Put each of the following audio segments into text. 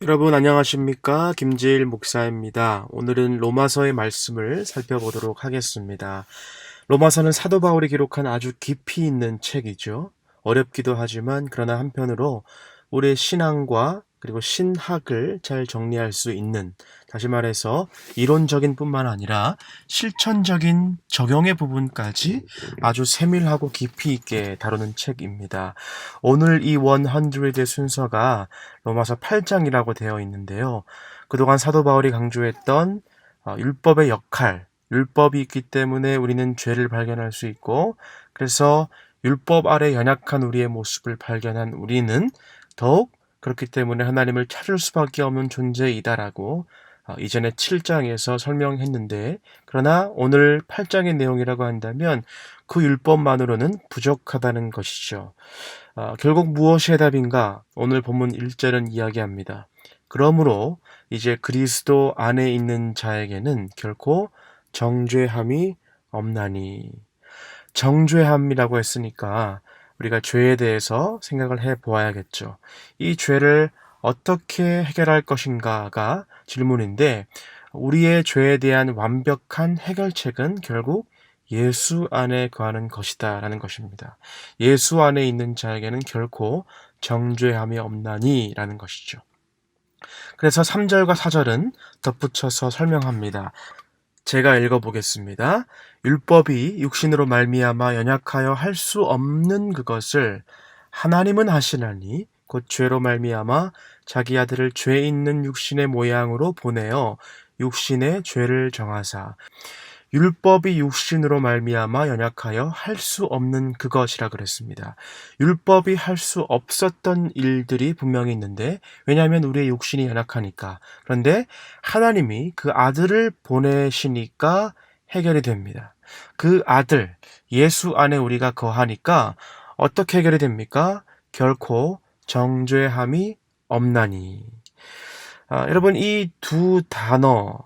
여러분 안녕하십니까? 김재일 목사입니다. 오늘은 로마서의 말씀을 살펴보도록 하겠습니다. 로마서는 사도 바울이 기록한 아주 깊이 있는 책이죠. 어렵기도 하지만 그러나 한편으로 우리의 신앙과 그리고 신학을 잘 정리할 수 있는, 다시 말해서 이론적인 뿐만 아니라 실천적인 적용의 부분까지 아주 세밀하고 깊이 있게 다루는 책입니다. 오늘 이 100의 순서가 로마서 8장이라고 되어 있는데요. 그동안 사도 바울이 강조했던 율법의 역할, 율법이 있기 때문에 우리는 죄를 발견할 수 있고, 그래서 율법 아래 연약한 우리의 모습을 발견한 우리는 더욱 그렇기 때문에 하나님을 찾을 수밖에 없는 존재이다라고 이전에 7장에서 설명했는데, 그러나 오늘 8장의 내용이라고 한다면 그 율법만으로는 부족하다는 것이죠. 결국 무엇이 해답인가? 오늘 본문 1절은 이야기합니다. 그러므로 이제 그리스도 안에 있는 자에게는 결코 정죄함이 없나니. 정죄함이라고 했으니까 우리가 죄에 대해서 생각을 해 보아야겠죠. 이 죄를 어떻게 해결할 것인가가 질문인데, 우리의 죄에 대한 완벽한 해결책은 결국 예수 안에 거하는 것이다 라는 것입니다. 예수 안에 있는 자에게는 결코 정죄함이 없나니 라는 것이죠. 그래서 3절과 4절은 덧붙여서 설명합니다. 제가 읽어보겠습니다. 율법이 육신으로 말미암아 연약하여 할 수 없는 그것을 하나님은 하시나니 곧 죄로 말미암아 자기 아들을 죄 있는 육신의 모양으로 보내어 육신의 죄를 정하사. 율법이 육신으로 말미암아 연약하여 할 수 없는 그것이라 그랬습니다. 율법이 할 수 없었던 일들이 분명히 있는데, 왜냐하면 우리의 육신이 연약하니까. 그런데 하나님이 그 아들을 보내시니까 해결이 됩니다. 그 아들 예수 안에 우리가 거하니까 어떻게 해결이 됩니까? 결코 정죄함이 없나니. 여러분, 이 두 단어,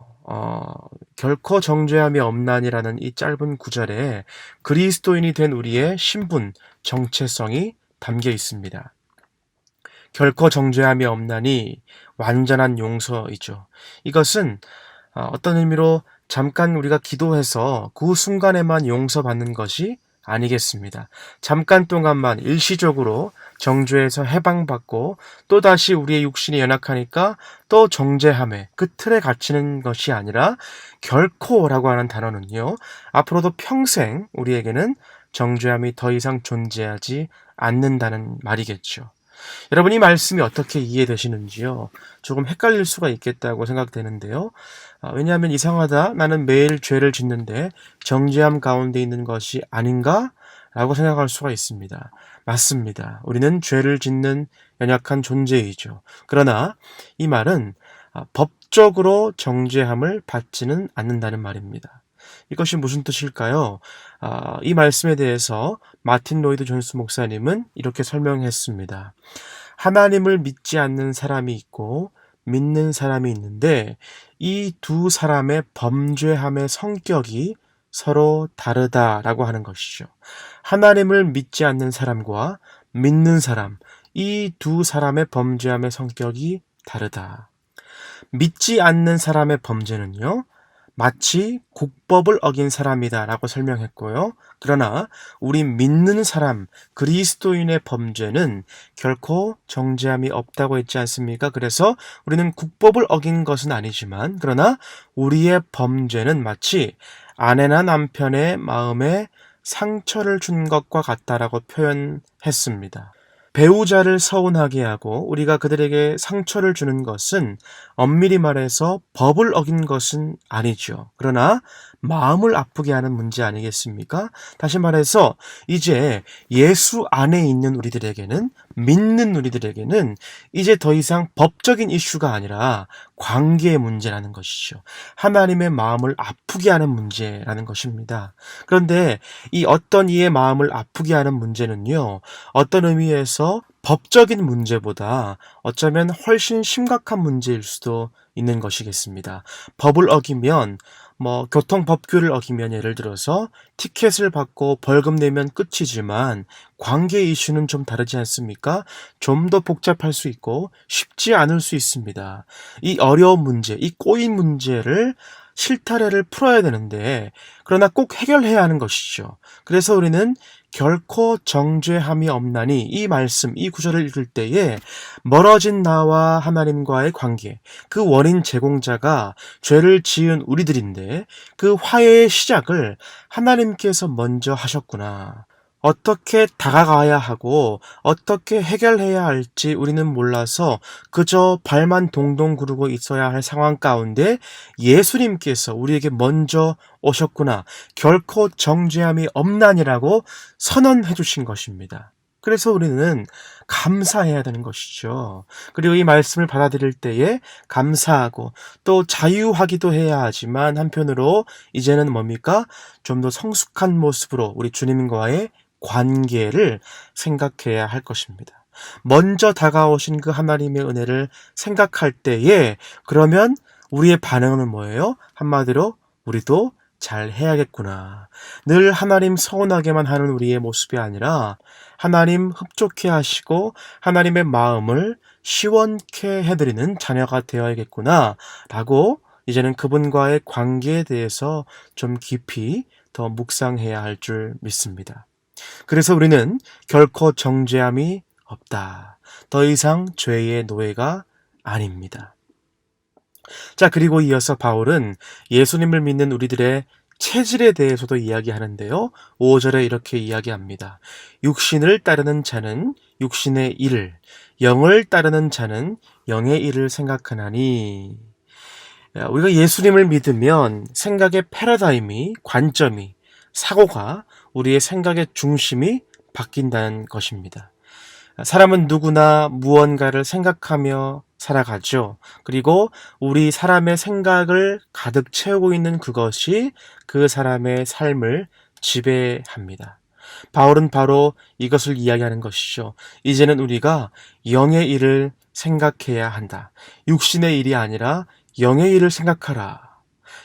결코 정죄함이 없나니라는 이 짧은 구절에 그리스도인이 된 우리의 신분, 정체성이 담겨 있습니다. 결코 정죄함이 없나니 완전한 용서이죠. 이것은 어떤 의미로 잠깐 우리가 기도해서 그 순간에만 용서받는 것이 아니겠습니다. 잠깐 동안만 일시적으로 정죄에서 해방받고 또다시 우리의 육신이 연약하니까 또 정죄함에 그 틀에 갇히는 것이 아니라, 결코라고 하는 단어는요, 앞으로도 평생 우리에게는 정죄함이 더 이상 존재하지 않는다는 말이겠죠. 여러분, 이 말씀이 어떻게 이해되시는지요? 조금 헷갈릴 수가 있겠다고 생각되는데요. 왜냐하면 이상하다, 나는 매일 죄를 짓는데 정죄함 가운데 있는 것이 아닌가? 라고 생각할 수가 있습니다. 맞습니다. 우리는 죄를 짓는 연약한 존재이죠. 그러나 이 말은 법적으로 정죄함을 받지는 않는다는 말입니다. 이것이 무슨 뜻일까요? 이 말씀에 대해서 마틴 로이드 존스 목사님은 이렇게 설명했습니다. 하나님을 믿지 않는 사람이 있고 믿는 사람이 있는데, 이 두 사람의 범죄함의 성격이 서로 다르다라고 하는 것이죠. 하나님을 믿지 않는 사람과 믿는 사람, 이 두 사람의 범죄함의 성격이 다르다. 믿지 않는 사람의 범죄는요, 마치 국법을 어긴 사람이다라고 설명했고요. 그러나 우리 믿는 사람, 그리스도인의 범죄는 결코 정죄함이 없다고 했지 않습니까? 그래서 우리는 국법을 어긴 것은 아니지만, 그러나 우리의 범죄는 마치 아내나 남편의 마음에 상처를 준 것과 같다라고 표현했습니다. 배우자를 서운하게 하고 우리가 그들에게 상처를 주는 것은 엄밀히 말해서 법을 어긴 것은 아니죠. 그러나 마음을 아프게 하는 문제 아니겠습니까? 다시 말해서 이제 예수 안에 있는 우리들에게는, 믿는 우리들에게는 이제 더 이상 법적인 이슈가 아니라 관계의 문제라는 것이죠. 하나님의 마음을 아프게 하는 문제라는 것입니다. 그런데 이 어떤 이의 마음을 아프게 하는 문제는요, 어떤 의미에서 법적인 문제보다 어쩌면 훨씬 심각한 문제일 수도 있는 것이겠습니다. 법을 어기면 교통법규를 어기면 예를 들어서 티켓을 받고 벌금 내면 끝이지만 관계 이슈는 좀 다르지 않습니까? 좀 더 복잡할 수 있고 쉽지 않을 수 있습니다. 이 어려운 문제, 이 꼬인 문제를 실타래를 풀어야 되는데 그러나 꼭 해결해야 하는 것이죠. 그래서 우리는 결코 정죄함이 없나니 이 말씀, 이 구절을 읽을 때에 멀어진 나와 하나님과의 관계, 그 원인 제공자가 죄를 지은 우리들인데 그 화해의 시작을 하나님께서 먼저 하셨구나. 어떻게 다가가야 하고 어떻게 해결해야 할지 우리는 몰라서 그저 발만 동동 구르고 있어야 할 상황 가운데 예수님께서 우리에게 먼저 오셨구나. 결코 정죄함이 없나니라고 선언해 주신 것입니다. 그래서 우리는 감사해야 되는 것이죠. 그리고 이 말씀을 받아들일 때에 감사하고 또 자유하기도 해야 하지만 한편으로 이제는 뭡니까? 좀 더 성숙한 모습으로 우리 주님과의 관계를 생각해야 할 것입니다. 먼저 다가오신 그 하나님의 은혜를 생각할 때에 그러면 우리의 반응은 뭐예요? 한마디로 우리도 잘 해야겠구나. 늘 하나님 서운하게만 하는 우리의 모습이 아니라 하나님 흡족해 하시고 하나님의 마음을 시원케 해드리는 자녀가 되어야겠구나 라고 이제는 그분과의 관계에 대해서 좀 깊이 더 묵상해야 할 줄 믿습니다. 그래서 우리는 결코 정죄함이 없다. 더 이상 죄의 노예가 아닙니다. 자, 그리고 이어서 바울은 예수님을 믿는 우리들의 체질에 대해서도 이야기하는데요. 5절에 이렇게 이야기합니다. 육신을 따르는 자는 육신의 일을, 영을 따르는 자는 영의 일을 생각하나니. 우리가 예수님을 믿으면 생각의 패러다임이, 관점이, 사고가 우리의 생각의 중심이 바뀐다는 것입니다. 사람은 누구나 무언가를 생각하며 살아가죠. 그리고 우리 사람의 생각을 가득 채우고 있는 그것이 그 사람의 삶을 지배합니다. 바울은 바로 이것을 이야기하는 것이죠. 이제는 우리가 영의 일을 생각해야 한다. 육신의 일이 아니라 영의 일을 생각하라.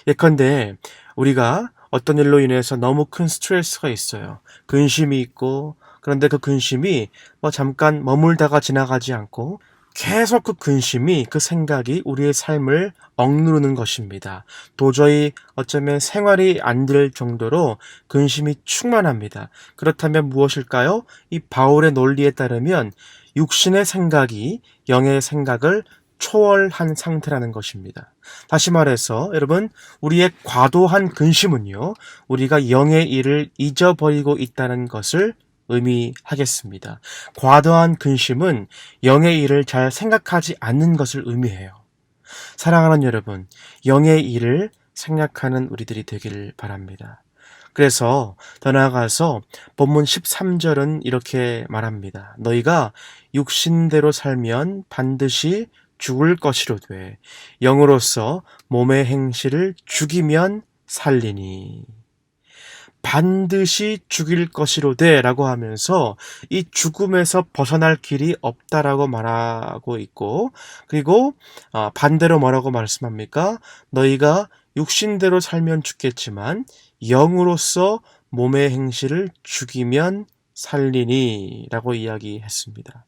예컨대 우리가 어떤 일로 인해서 너무 큰 스트레스가 있어요. 근심이 있고 그런데 그 근심이 잠깐 머물다가 지나가지 않고 계속 그 근심이, 그 생각이 우리의 삶을 억누르는 것입니다. 도저히 어쩌면 생활이 안 될 정도로 근심이 충만합니다. 그렇다면 무엇일까요? 이 바울의 논리에 따르면 육신의 생각이 영의 생각을 초월한 상태라는 것입니다. 다시 말해서 여러분, 우리의 과도한 근심은요, 우리가 영의 일을 잊어버리고 있다는 것을 의미하겠습니다. 과도한 근심은 영의 일을 잘 생각하지 않는 것을 의미해요. 사랑하는 여러분, 영의 일을 생각하는 우리들이 되기를 바랍니다. 그래서 더 나아가서 본문 13절은 이렇게 말합니다. 너희가 육신대로 살면 반드시 죽을 것이로되 영으로서 몸의 행실을 죽이면 살리니. 반드시 죽일 것이로되 라고 하면서 이 죽음에서 벗어날 길이 없다라고 말하고 있고, 그리고 반대로 뭐라고 말씀합니까? 너희가 육신대로 살면 죽겠지만 영으로서 몸의 행실을 죽이면 살리니 라고 이야기했습니다.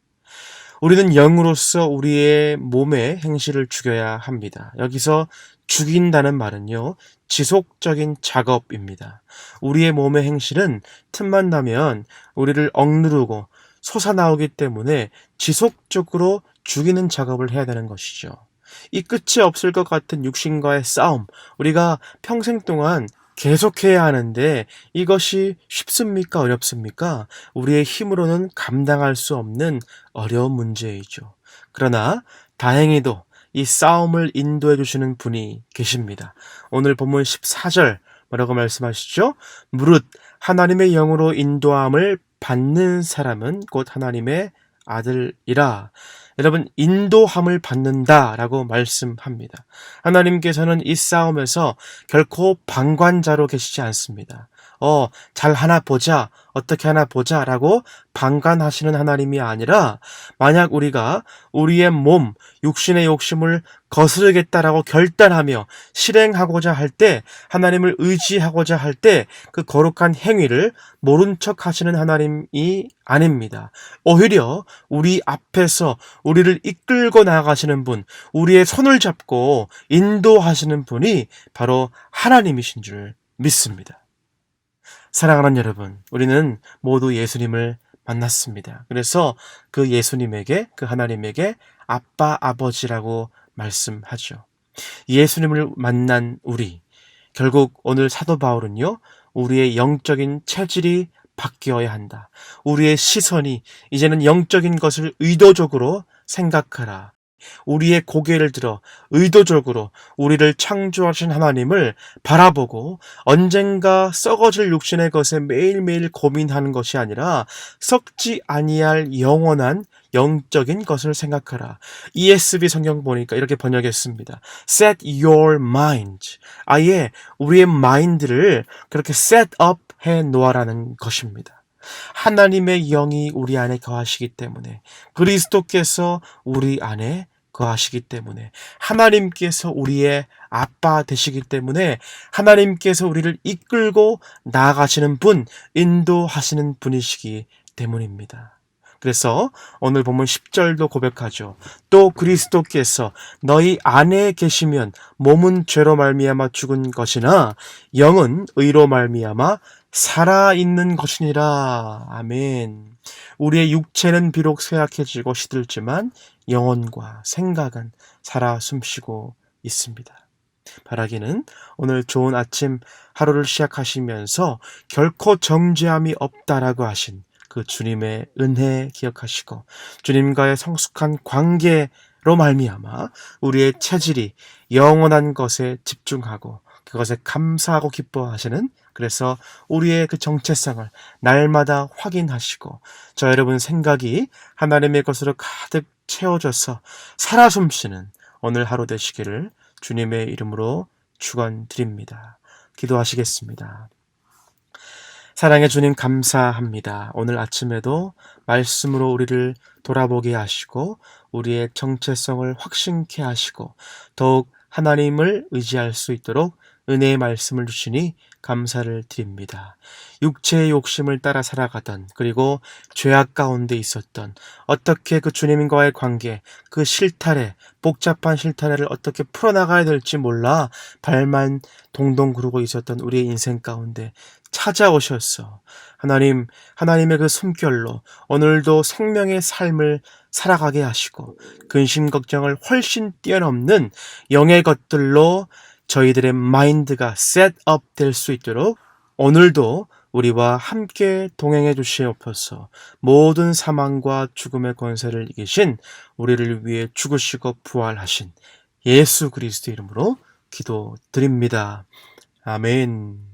우리는 영으로서 우리의 몸의 행실을 죽여야 합니다. 여기서 죽인다는 말은요, 지속적인 작업입니다. 우리의 몸의 행실은 틈만 나면 우리를 억누르고 솟아나오기 때문에 지속적으로 죽이는 작업을 해야 되는 것이죠. 이 끝이 없을 것 같은 육신과의 싸움, 우리가 평생 동안 계속해야 하는데 이것이 쉽습니까? 어렵습니까? 우리의 힘으로는 감당할 수 없는 어려운 문제이죠. 그러나 다행히도 이 싸움을 인도해 주시는 분이 계십니다. 오늘 본문 14절 뭐라고 말씀하시죠? 무릇 하나님의 영으로 인도함을 받는 사람은 곧 하나님의 아들이라. 여러분, 인도함을 받는다라고 말씀합니다. 하나님께서는 이 싸움에서 결코 방관자로 계시지 않습니다. 잘 하나 보자, 어떻게 하나 보자 라고 방관하시는 하나님이 아니라 만약 우리가 우리의 몸, 육신의 욕심을 거스르겠다라고 결단하며 실행하고자 할 때, 하나님을 의지하고자 할 때 그 거룩한 행위를 모른 척 하시는 하나님이 아닙니다. 오히려 우리 앞에서 우리를 이끌고 나아가시는 분, 우리의 손을 잡고 인도하시는 분이 바로 하나님이신 줄 믿습니다. 사랑하는 여러분, 우리는 모두 예수님을 만났습니다. 그래서 그 예수님에게, 그 하나님에게 아빠, 아버지라고 말씀하죠. 예수님을 만난 우리, 결국 오늘 사도 바울은요, 우리의 영적인 체질이 바뀌어야 한다. 우리의 시선이 이제는 영적인 것을 의도적으로 생각하라. 우리의 고개를 들어 의도적으로 우리를 창조하신 하나님을 바라보고 언젠가 썩어질 육신의 것에 매일매일 고민하는 것이 아니라 썩지 아니할 영원한 영적인 것을 생각하라. ESV 성경 보니까 이렇게 번역했습니다. Set your mind. 아예 우리의 마인드를 그렇게 set up 해 놓아라는 것입니다. 하나님의 영이 우리 안에 거하시기 때문에, 그리스도께서 우리 안에 거하시기 때문에, 하나님께서 우리의 아빠 되시기 때문에, 하나님께서 우리를 이끌고 나아가시는 분, 인도하시는 분이시기 때문입니다. 그래서 오늘 본문 10절도 고백하죠. 또 그리스도께서 너희 안에 계시면 몸은 죄로 말미암아 죽은 것이나 영은 의로 말미암아 살아있는 것이니라. 아멘. 우리의 육체는 비록 쇠약해지고 시들지만 영혼과 생각은 살아 숨쉬고 있습니다. 바라기는 오늘 좋은 아침 하루를 시작하시면서 결코 정죄함이 없다라고 하신 그 주님의 은혜 기억하시고, 주님과의 성숙한 관계로 말미암아 우리의 체질이 영원한 것에 집중하고 그것에 감사하고 기뻐하시는, 그래서 우리의 그 정체성을 날마다 확인하시고 저 여러분 생각이 하나님의 것으로 가득 채워져서 살아 숨쉬는 오늘 하루 되시기를 주님의 이름으로 축원드립니다. 기도하시겠습니다. 사랑의 주님 감사합니다. 오늘 아침에도 말씀으로 우리를 돌아보게 하시고 우리의 정체성을 확신케 하시고 더욱 하나님을 의지할 수 있도록 은혜의 말씀을 주시니 감사를 드립니다. 육체의 욕심을 따라 살아가던, 그리고 죄악 가운데 있었던, 어떻게 그 주님과의 관계, 그 실타래, 복잡한 실타래를 어떻게 풀어나가야 될지 몰라 발만 동동 구르고 있었던 우리의 인생 가운데 찾아오셨어. 하나님, 하나님의 그 숨결로 오늘도 생명의 삶을 살아가게 하시고 근심 걱정을 훨씬 뛰어넘는 영의 것들로 저희들의 마인드가 셋업 될 수 있도록 오늘도 우리와 함께 동행해 주시옵소서. 모든 사망과 죽음의 권세를 이기신 우리를 위해 죽으시고 부활하신 예수 그리스도 이름으로 기도드립니다. 아멘.